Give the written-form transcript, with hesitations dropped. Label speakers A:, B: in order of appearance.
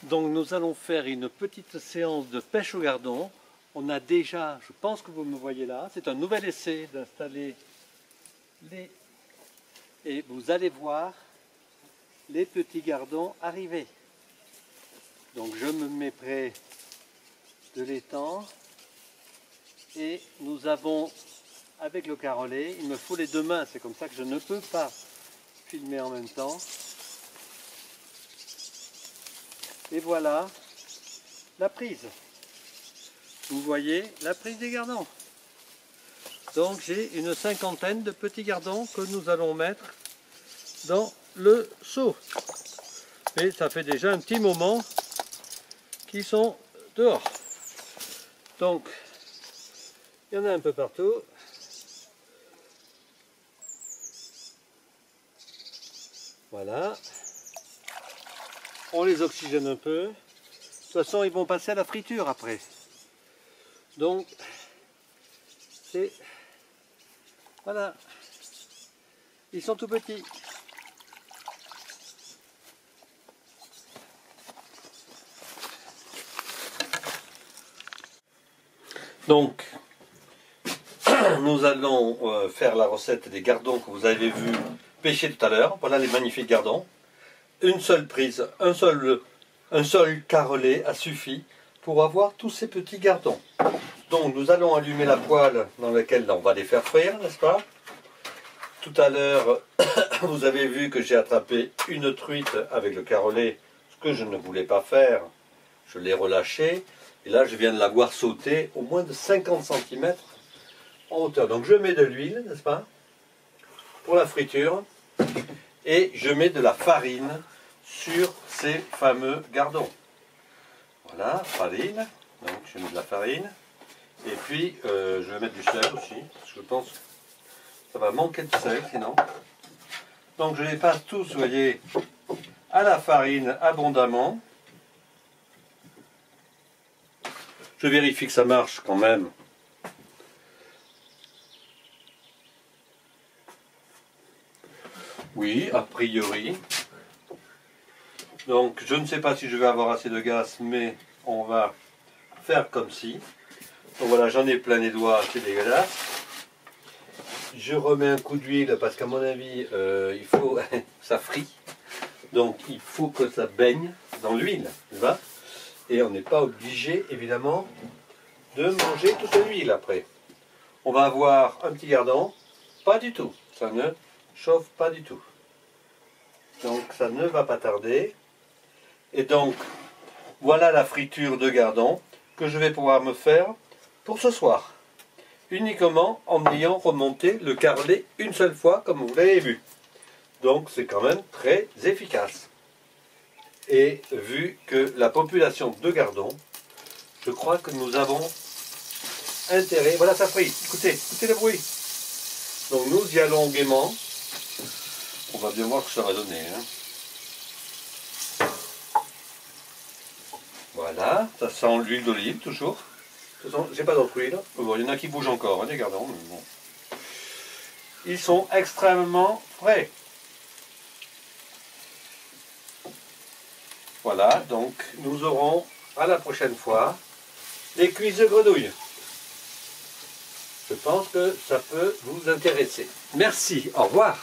A: Donc nous allons faire une petite séance de pêche au gardon. On a déjà, je pense que vous me voyez là, c'est un nouvel essai d'installer les... Et vous allez voir les petits gardons arriver. Donc je me mets près de l'étang et nous avons, avec le carolet, il me faut les deux mains, c'est comme ça que je ne peux pas filmer en même temps. Et voilà la prise. Vous voyez la prise des gardons. Donc j'ai une cinquantaine de petits gardons que nous allons mettre dans le seau. Et ça fait déjà un petit moment qu'ils sont dehors. Donc il y en a un peu partout. Voilà. On les oxygène un peu. De toute façon, ils vont passer à la friture après. Donc, c'est... Voilà. Ils sont tout petits. Donc, nous allons faire la recette des gardons que vous avez vu pêcher tout à l'heure. Voilà les magnifiques gardons. Une seule prise, un seul carolet a suffi pour avoir tous ces petits gardons. Donc nous allons allumer la poêle dans laquelle on va les faire frire, n'est-ce pas? Tout à l'heure, vous avez vu que j'ai attrapé une truite avec le carolet, ce que je ne voulais pas faire. Je l'ai relâché et là je viens de la voir sauter au moins de 50 cm en hauteur. Donc je mets de l'huile, n'est-ce pas, pour la friture. Et je mets de la farine sur ces fameux gardons. Voilà, farine. Donc je mets de la farine. Et puis je vais mettre du sel aussi. Parce que je pense que ça va manquer de sel sinon. Donc je les passe tous, vous voyez, à la farine abondamment. Je vérifie que ça marche quand même. Oui, a priori. Donc, je ne sais pas si je vais avoir assez de gaz, mais on va faire comme si. Donc voilà, j'en ai plein les doigts, c'est dégueulasse. Je remets un coup d'huile parce qu'à mon avis, il faut ça frit. Donc, il faut que ça baigne dans l'huile, et on n'est pas obligé, évidemment, de manger toute l'huile après. On va avoir un petit gardon, pas du tout, ça ne chauffe pas du tout. Donc ça ne va pas tarder. Et donc voilà la friture de gardon que je vais pouvoir me faire pour ce soir. Uniquement en ayant remonté le carolet une seule fois comme vous l'avez vu. Donc c'est quand même très efficace. Et vu que la population de gardons, je crois que nous avons intérêt... Voilà ça frit, écoutez le bruit. Donc nous y allons gaiement. On va bien voir ce que ça va donner. Voilà, ça sent l'huile d'olive toujours. De toute façon, j'ai pas d'autre huile. Bon, il y en a qui bougent encore, les gardons. Mais bon. Ils sont extrêmement frais. Voilà, donc nous aurons à la prochaine fois les cuisses de grenouille. Je pense que ça peut vous intéresser. Merci, au revoir.